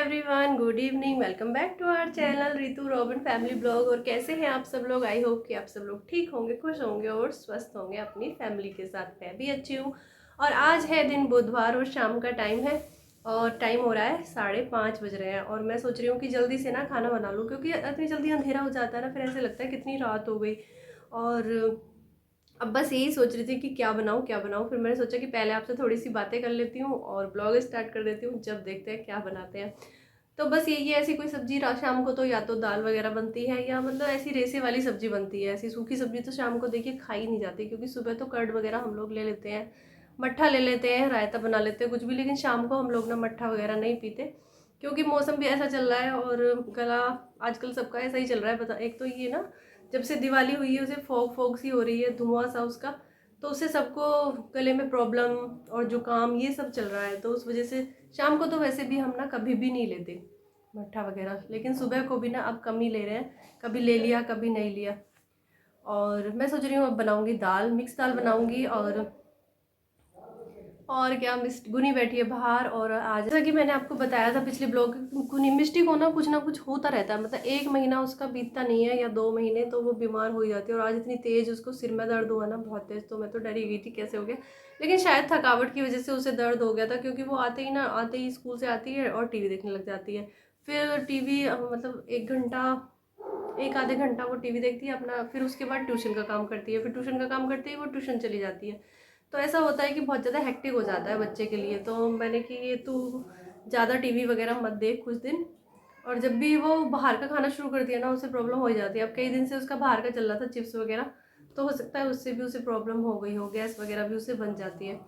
Everyone, good evening. Welcome back to our channel Ritu Robin family blog. और कैसे हैं आप सब लोग? आई होप कि आप सब लोग ठीक होंगे, खुश होंगे और स्वस्थ होंगे अपनी फैमिली के साथ। मैं भी अच्छी हूँ। और आज है दिन बुधवार और शाम का टाइम है और टाइम हो रहा है 5:30 बज रहे हैं। और मैं सोच रही हूँ कि जल्दी से ना खाना बना लूँ, क्योंकि इतनी जल्दी अंधेरा हो जाता है ना, फिर ऐसे लगता है कितनी रात हो गई। और अब बस यही सोच रही थी कि क्या बनाऊँ क्या बनाऊँ। फिर मैंने सोचा कि पहले आपसे थोड़ी सी बातें कर लेती हूँ और ब्लॉग स्टार्ट कर देती हूँ, जब देखते हैं क्या बनाते हैं। तो बस यही है, ऐसी कोई सब्जी शाम को तो या तो दाल वगैरह बनती है या मतलब ऐसी रेसे वाली सब्जी बनती है। ऐसी सूखी सब्जी तो शाम को देखिए खाई नहीं जाती, क्योंकि सुबह तो कर्ड वगैरह हम लोग ले लेते हैं, मट्ठा ले लेते हैं, रायता बना लेते हैं कुछ भी। लेकिन शाम को हम लोग ना मट्ठा वगैरह नहीं पीते, क्योंकि मौसम भी ऐसा चल रहा है और गला आजकल सबका ऐसा ही चल रहा है। पता एक तो ये ना, जब से दिवाली हुई है उसे फोग फोग सी हो रही है, धुआं सा उसका, तो उससे सबको गले में प्रॉब्लम और जुकाम ये सब चल रहा है। तो उस वजह से शाम को तो वैसे भी हम ना कभी भी नहीं लेते मट्ठा वगैरह, लेकिन सुबह को भी ना अब कम ही ले रहे हैं, कभी ले लिया कभी नहीं लिया। और मैं सोच रही हूँ अब बनाऊंगी दाल, मिक्स दाल बनाऊंगी। और क्या, गुनी बैठी है बाहर। और आज जैसा कि मैंने आपको बताया था पिछले ब्लॉग, गुनी मिष्टी को ना कुछ होता रहता है। मतलब एक महीना उसका बीतता नहीं है या 2 महीने, तो वो बीमार हो जाती है। और आज इतनी तेज उसको सिर में दर्द हुआ ना, बहुत तेज, तो मैं तो डरी गई थी कैसे हो गया। लेकिन शायद थकावट की वजह से उसे दर्द हो गया था, क्योंकि वो आते ही स्कूल से आती है और टीवी देखने लग जाती है। फिर टीवी मतलब 1 घंटा, एक आधे घंटा वो टीवी देखती है अपना, फिर उसके बाद ट्यूशन का काम करती है, फिर ट्यूशन का काम करते ही वो ट्यूशन चली जाती है। तो ऐसा होता है कि बहुत ज़्यादा हेक्टिक हो जाता है बच्चे के लिए। तो मैंने कि ये तू ज़्यादा टीवी वगैरह मत देख कुछ दिन। और जब भी वो बाहर का खाना शुरू करती है ना, उसे प्रॉब्लम हो जाती है। अब कई दिन से उसका बाहर का चल रहा था, चिप्स वगैरह, तो हो सकता है उससे भी उसे प्रॉब्लम हो गई हो, गैस वगैरह भी उसे बन जाती है।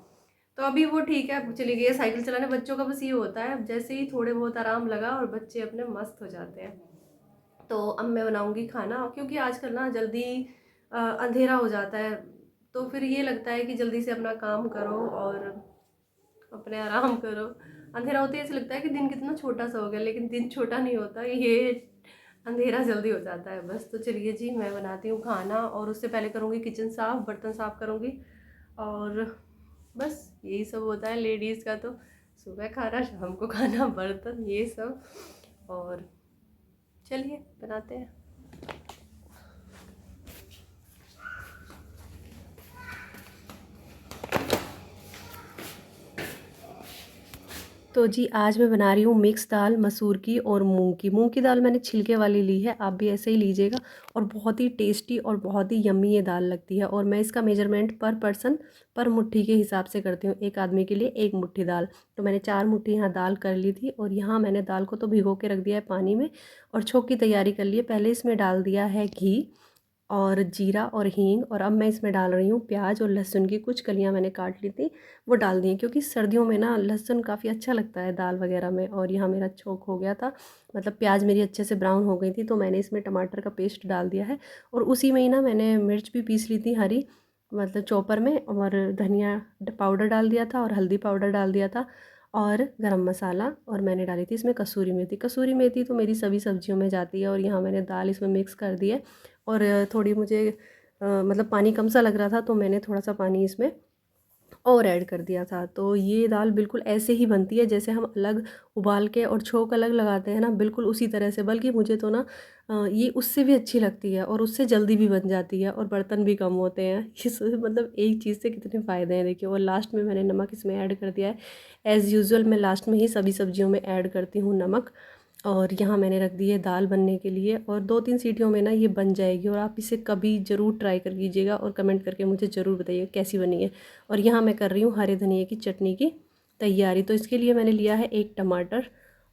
तो अभी वो ठीक है, चली गई है साइकिल चलाने। बच्चों का बस ये होता है, जैसे ही थोड़े बहुत आराम लगा और बच्चे अपने मस्त हो जाते हैं। तो अब मैं बनाऊंगी खाना, क्योंकि आजकल ना जल्दी अंधेरा हो जाता है। तो फिर ये लगता है कि जल्दी से अपना काम करो और अपने आराम करो। अंधेरा होते ही ऐसे लगता है कि दिन कितना छोटा सा हो गया, लेकिन दिन छोटा नहीं होता, ये अंधेरा जल्दी हो जाता है बस। तो चलिए जी, मैं बनाती हूँ खाना और उससे पहले करूँगी किचन साफ़, बर्तन साफ़ करूँगी। और बस यही सब होता है लेडीज़ का तो, सुबह खाना, शाम को खाना, बर्तन, ये सब। और चलिए बनाते हैं। तो जी आज मैं बना रही हूँ मिक्स दाल, मसूर की और मूंग की। मूंग की दाल मैंने छिलके वाली ली है, आप भी ऐसे ही लीजिएगा। और बहुत ही टेस्टी और बहुत ही यम्मी ये दाल लगती है। और मैं इसका मेजरमेंट पर पर्सन पर मुट्ठी के हिसाब से करती हूँ, एक आदमी के लिए 1 मुट्ठी दाल। तो मैंने 4 मुट्ठी यहाँ दाल कर ली थी। और यहाँ मैंने दाल को तो भिगो के रख दिया है पानी में, और छोंक की तैयारी कर ली है। पहले इसमें डाल दिया है घी और जीरा और हींग। और अब मैं इसमें डाल रही हूँ प्याज और लहसुन की कुछ कलियाँ मैंने काट ली थी, वो डाल दी हैं, क्योंकि सर्दियों में ना लहसुन काफ़ी अच्छा लगता है दाल वगैरह में। और यहाँ मेरा छोंक हो गया था, मतलब प्याज मेरी अच्छे से ब्राउन हो गई थी, तो मैंने इसमें टमाटर का पेस्ट डाल दिया है। और उसी में ही ना मैंने मिर्च भी पीस ली थी हरी, मतलब चॉपर में, और धनिया पाउडर डाल दिया था और हल्दी पाउडर डाल दिया था और गरम मसाला। और मैंने डाली थी इसमें कसूरी मेथी। कसूरी मेथी तो मेरी सभी सब्जियों में जाती है। और यहाँ मैंने दाल इसमें मिक्स कर दी है। और थोड़ी मुझे मतलब पानी कम सा लग रहा था, तो मैंने थोड़ा सा पानी इसमें और ऐड कर दिया था। तो ये दाल बिल्कुल ऐसे ही बनती है जैसे हम अलग उबाल के और छोंक अलग लगाते हैं ना, बिल्कुल उसी तरह से। बल्कि मुझे तो ना ये उससे भी अच्छी लगती है और उससे जल्दी भी बन जाती है और बर्तन भी कम होते हैं। इस मतलब एक चीज़ से कितने फ़ायदे हैं देखिए। और लास्ट में मैंने नमक इसमें ऐड कर दिया है। एज़ यूजुअल मैं लास्ट में ही सभी सब्जियों में ऐड करती हूँ नमक। और यहाँ मैंने रख दी है दाल बनने के लिए, और 2-3 सीटियों में ना ये बन जाएगी। और आप इसे कभी ज़रूर ट्राई कर लीजिएगा और कमेंट करके मुझे ज़रूर बताइए कैसी बनी है। और यहाँ मैं कर रही हूँ हरे धनिए की चटनी की तैयारी। तो इसके लिए मैंने लिया है 1 टमाटर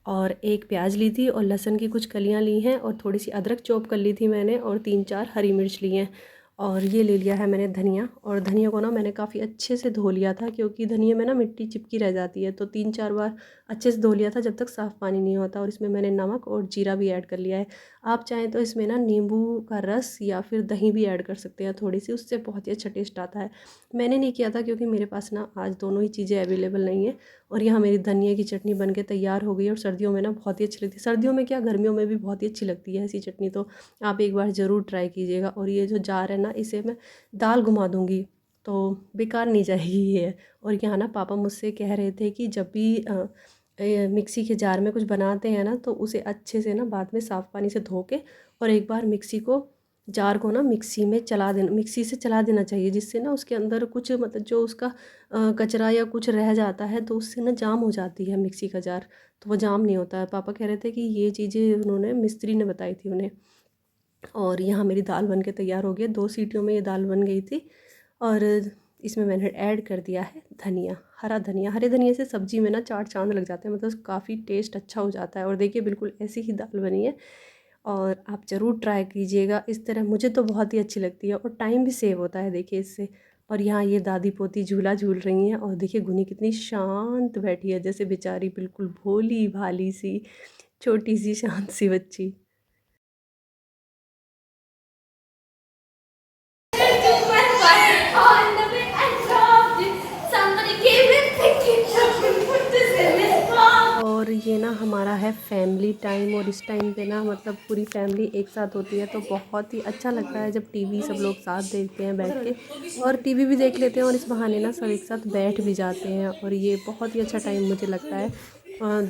और 1 प्याज ली थी, और लहसुन की कुछ कलियाँ ली हैं, और थोड़ी सी अदरक चॉप कर ली थी मैंने, और 3-4 हरी मिर्च ली हैं। और ये ले लिया है मैंने धनिया। और धनिया को ना मैंने काफ़ी अच्छे से धो लिया था, क्योंकि धनिया में ना मिट्टी चिपकी रह जाती है। तो 3-4 बार अच्छे से धो लिया था, जब तक साफ़ पानी नहीं होता। और इसमें मैंने नमक और जीरा भी ऐड कर लिया है। आप चाहें तो इसमें ना नींबू का रस या फिर दही भी ऐड कर सकते हैं थोड़ी सी, उससे बहुत ही अच्छा टेस्ट आता है। मैंने नहीं किया था, क्योंकि मेरे पास ना आज दोनों ही चीज़ें अवेलेबल नहीं है। और यहाँ मेरी धनिया की चटनी बन के तैयार हो गई। और सर्दियों में ना बहुत ही अच्छी लगती है, सर्दियों में क्या गर्मियों में भी बहुत ही अच्छी लगती है ऐसी चटनी। तो आप एक बार ज़रूर ट्राई कीजिएगा। और ये जो जार है ना, इसे मैं दाल घुमा दूँगी, तो बेकार नहीं जाएगी ये। और यहाँ ना पापा मुझसे कह रहे थे कि जब भी मिक्सी के जार में कुछ बनाते हैं ना, तो उसे अच्छे से ना बाद में साफ़ पानी से धो के और एक बार मिक्सी को जार को ना मिक्सी में चला देना, मिक्सी से चला देना चाहिए, जिससे ना उसके अंदर कुछ मतलब जो उसका कचरा या कुछ रह जाता है तो उससे ना जाम हो जाती है मिक्सी का जार, तो वो जाम नहीं होता है। पापा कह रहे थे कि ये चीज़ें उन्होंने मिस्त्री ने बताई थी उन्हें। और यहाँ मेरी दाल बन के तैयार हो गई, 2 सीटियों में ये दाल बन गई थी। और इसमें मैंने ऐड कर दिया है धनिया, हरा धनिया। हरे धनिया से सब्ज़ी में ना चार चाँद लग जाते हैं, मतलब काफ़ी टेस्ट अच्छा हो जाता है। और देखिए बिल्कुल ऐसी ही दाल बनी है, और आप ज़रूर ट्राई कीजिएगा इस तरह। मुझे तो बहुत ही अच्छी लगती है और टाइम भी सेव होता है देखिए इससे। और यहाँ ये दादी पोती झूला झूल रही हैं, और देखिए गुनी कितनी शांत बैठी है, जैसे बेचारी बिल्कुल भोली भाली सी छोटी सी शांत सी बच्ची। और ये ना हमारा है फैमिली टाइम, और इस टाइम पे ना मतलब पूरी फैमिली एक साथ होती है, तो बहुत ही अच्छा लगता है जब टीवी सब लोग साथ देखते हैं बैठ के, और टीवी भी देख लेते हैं और इस बहाने ना सब एक साथ बैठ भी जाते हैं। और ये बहुत ही अच्छा टाइम मुझे लगता है।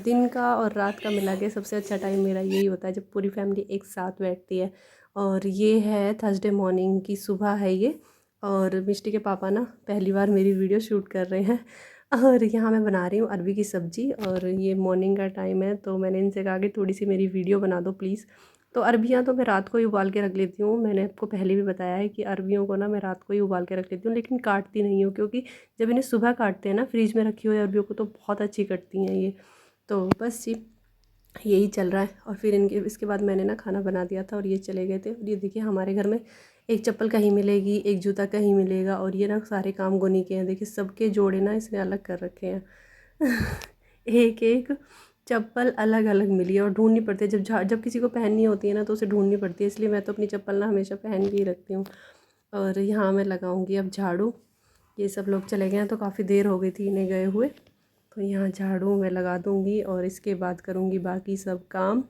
दिन का और रात का मिला के सबसे अच्छा टाइम मेरा यही होता है, जब पूरी फैमिली एक साथ बैठती है। और ये है थर्सडे मॉर्निंग की सुबह है ये, और मिष्टी के पापा ना पहली बार मेरी वीडियो शूट कर रहे हैं। और यहाँ मैं बना रही हूँ अरबी की सब्ज़ी, और ये मॉर्निंग का टाइम है, तो मैंने इनसे कहा कि थोड़ी सी मेरी वीडियो बना दो प्लीज़। तो अरबियाँ तो मैं रात को ही उबाल के रख लेती हूँ। मैंने आपको पहले भी बताया है कि अरबियों को ना मैं रात को ही उबाल के रख लेती हूँ, लेकिन काटती नहीं हूँ, क्योंकि जब इन्हें सुबह काटते हैं ना फ्रिज में रखी हुई अरबियों को, तो बहुत अच्छी कटती हैं ये। तो बस जी यही चल रहा है। और फिर इनके इसके बाद मैंने ना खाना बना दिया था, और ये चले गए थे। और ये देखिए हमारे घर में एक चप्पल कहीं मिलेगी, एक जूता कहीं मिलेगा, और ये ना सारे काम गोनी के हैं। देखिए सबके जोड़े ना इसने अलग कर रखे हैं। एक एक चप्पल अलग अलग मिली है, और ढूंढनी पड़ती है जब किसी को पहननी होती है ना, तो उसे ढूंढनी पड़ती है। इसलिए मैं तो अपनी चप्पल ना हमेशा पहन के ही रखती हूँ। और यहाँ मैं लगाऊंगी अब झाड़ू। ये सब लोग चले गए हैं, तो काफ़ी देर हो गई थी इन्हें गए हुए। तो यहाँ झाड़ू मैं लगा दूँगी, और इसके बाद करूँगी बाकी सब काम।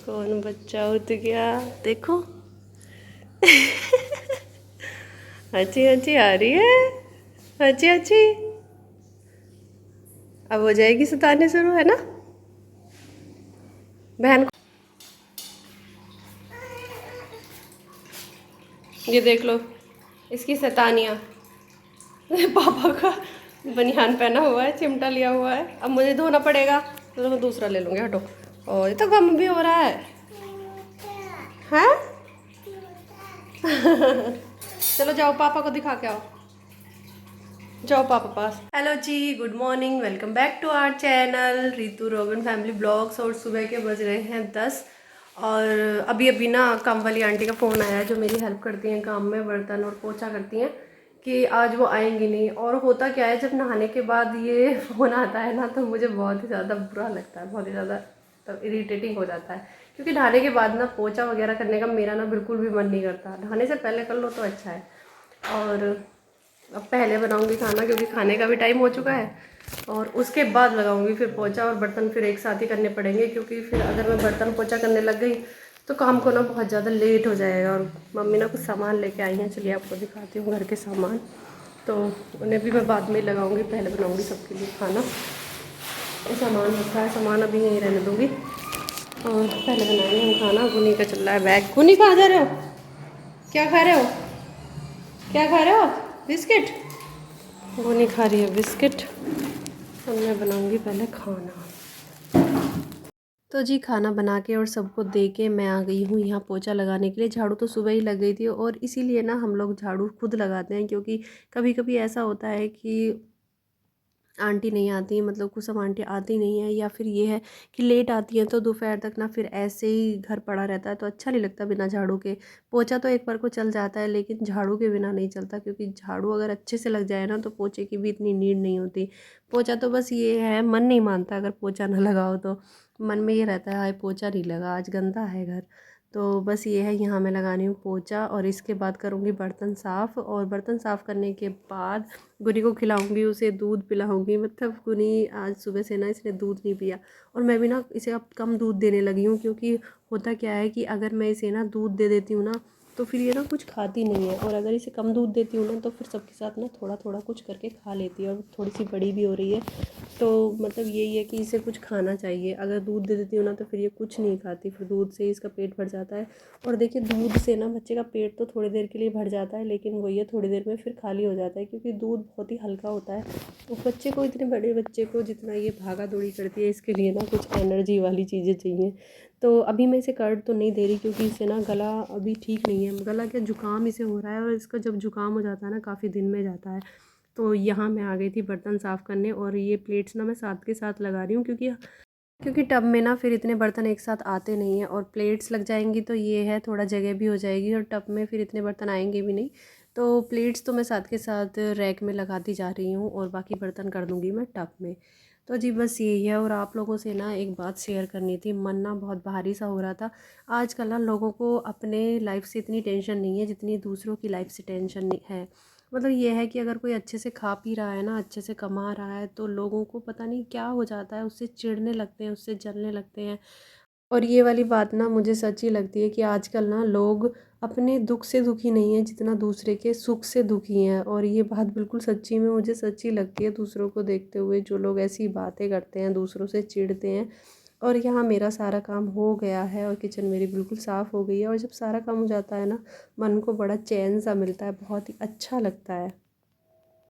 कौन बच्चा उठ गया देखो। अच्छी अच्छी आ रही है, अच्छी अच्छी। अब हो जाएगी सताने शुरू, है ना बहन को। ये देख लो इसकी शैतानियाँ। पापा का बनियान पहना हुआ है, चिमटा लिया हुआ है, अब मुझे धोना पड़ेगा, तो मैं दूसरा ले लूँगी, हटो। और ये तो गम भी हो रहा है। चलो जाओ पापा को दिखा के आओ, जाओ पापा पास। हेलो जी, good morning, welcome back to our channel Ritu Rogan family blogs. और सुबह के बज रहे हैं 10, और अभी अभी ना काम वाली आंटी का फ़ोन आया है, जो मेरी हेल्प करती हैं काम में, बर्तन और पोछा करती हैं, कि आज वो आएंगी नहीं। और होता क्या है, जब नहाने के बाद ये फ़ोन आता है ना, तो मुझे बहुत ही ज़्यादा बुरा लगता है, बहुत ही ज़्यादा तो इरीटेटिंग हो जाता है। क्योंकि नहाने के बाद ना पोछा वगैरह करने का मेरा ना बिल्कुल भी मन नहीं करता। नहाने से पहले कर लो तो अच्छा है। और अब पहले बनाऊंगी खाना, क्योंकि खाने का भी टाइम हो चुका है, और उसके बाद लगाऊंगी फिर पोछा और बर्तन, फिर एक साथ ही करने पड़ेंगे। क्योंकि फिर अगर मैं बर्तन पोछा करने लग गई तो काम को ना बहुत ज़्यादा लेट हो जाएगा। और मम्मी ना कुछ सामान लेके आई हैं, चलिए आपको दिखाती हूँ घर के सामान। तो उन्हें भी मैं बाद में लगाऊंगी, पहले बनाऊंगी सबके लिए खाना। सामान रखा है, सामान अभी यहीं रहने दूँगी, और पहले बनाएंगे हम खाना। गुनी का चल रहा है बैग। गुनी कहाँ जा रहे हो, क्या खा रहे हो, क्या खा रहे हो, बिस्किट। वो नहीं खा रही है बिस्किट। और मैं बनाऊंगी पहले खाना। तो जी खाना बना के और सबको दे के मैं आ गई हूँ यहाँ पोछा लगाने के लिए। झाड़ू तो सुबह ही लग गई थी, और इसीलिए ना हम लोग झाड़ू खुद लगाते हैं, क्योंकि कभी कभी ऐसा होता है कि आंटी नहीं आती, मतलब कुछ सब आंटी आती नहीं है, या फिर ये है कि लेट आती हैं, तो दोपहर तक ना फिर ऐसे ही घर पड़ा रहता है, तो अच्छा नहीं लगता बिना झाड़ू के। पोछा तो एक बार को चल जाता है, लेकिन झाड़ू के बिना नहीं चलता, क्योंकि झाड़ू अगर अच्छे से लग जाए ना, तो पोछे की भी इतनी नीड नहीं होती। पोछा तो बस ये है, मन नहीं मानता अगर पोछा ना लगाओ, तो मन में ये रहता है हाय पोछा नहीं लगा, आज गंदा है घर। तो बस ये है, यहाँ मैं लगानी हूँ पोछा, और इसके बाद करूँगी बर्तन साफ़। और बर्तन साफ़ करने के बाद गुनी को खिलाऊंगी, उसे दूध पिलाऊंगी। मतलब गुनी आज सुबह से ना इसने दूध नहीं पिया, और मैं भी ना इसे अब कम दूध देने लगी हूँ, क्योंकि होता क्या है कि अगर मैं इसे ना दूध दे देती हूँ ना, तो फिर ये ना कुछ खाती नहीं है। और अगर इसे कम दूध देती हूँ ना तो फिर सबके साथ ना थोड़ा थोड़ा कुछ करके खा लेती है। और थोड़ी सी बड़ी भी हो रही है, तो मतलब यही है कि इसे कुछ खाना चाहिए। अगर दूध दे देती हूँ ना तो फिर ये कुछ नहीं खाती, फिर दूध से ही इसका पेट भर जाता है। और देखिए दूध से ना बच्चे का पेट तो थोड़ी देर के लिए भर जाता है, लेकिन वही है थोड़ी देर में फिर खाली हो जाता है, क्योंकि दूध बहुत ही हल्का होता है। तो बच्चे को, इतने बड़े बच्चे को जितना ये भागा दौड़ी करती है, इसके लिए ना कुछ एनर्जी वाली चीज़ें चाहिए। तो अभी मैं इसे कर्ड तो नहीं दे रही, क्योंकि इससे ना गला अभी ठीक नहीं है। गला क्या, जुकाम इसे हो रहा है, और इसका जब जुकाम हो जाता है ना काफ़ी दिन में जाता है। तो यहाँ मैं आ गई थी बर्तन साफ़ करने, और ये प्लेट्स ना मैं साथ के साथ लगा रही हूँ, क्योंकि टब में ना फिर इतने बर्तन एक साथ आते नहीं हैं, और प्लेट्स लग जाएंगी तो ये है थोड़ा जगह भी हो जाएगी, और टब में फिर इतने बर्तन आएंगे भी नहीं। तो प्लेट्स तो मैं साथ के साथ रैक में लगाती जा रही हूँ, और बाकी बर्तन कर दूँगी मैं टब में। तो जी बस यही है। और आप लोगों से ना एक बात शेयर करनी थी, मन ना बहुत भारी सा हो रहा था। आजकल ना लोगों को अपने लाइफ से इतनी टेंशन नहीं है जितनी दूसरों की लाइफ से टेंशन है। मतलब ये है कि अगर कोई अच्छे से खा पी रहा है ना, अच्छे से कमा रहा है, तो लोगों को पता नहीं क्या हो जाता है, उससे चिढ़ने लगते हैं, उससे जलने लगते हैं। और ये वाली बात ना मुझे सच्ची लगती है कि आजकल ना लोग अपने दुख से दुखी नहीं है जितना दूसरे के सुख से दुखी हैं। और ये बात बिल्कुल सच्ची में मुझे सच्ची लगती है, दूसरों को देखते हुए जो लोग ऐसी बातें करते हैं, दूसरों से चिढ़ते हैं। और यहाँ मेरा सारा काम हो गया है, और किचन मेरी बिल्कुल साफ़ हो गई है। और जब सारा काम हो जाता है ना, मन को बड़ा चैन सा मिलता है, बहुत ही अच्छा लगता है।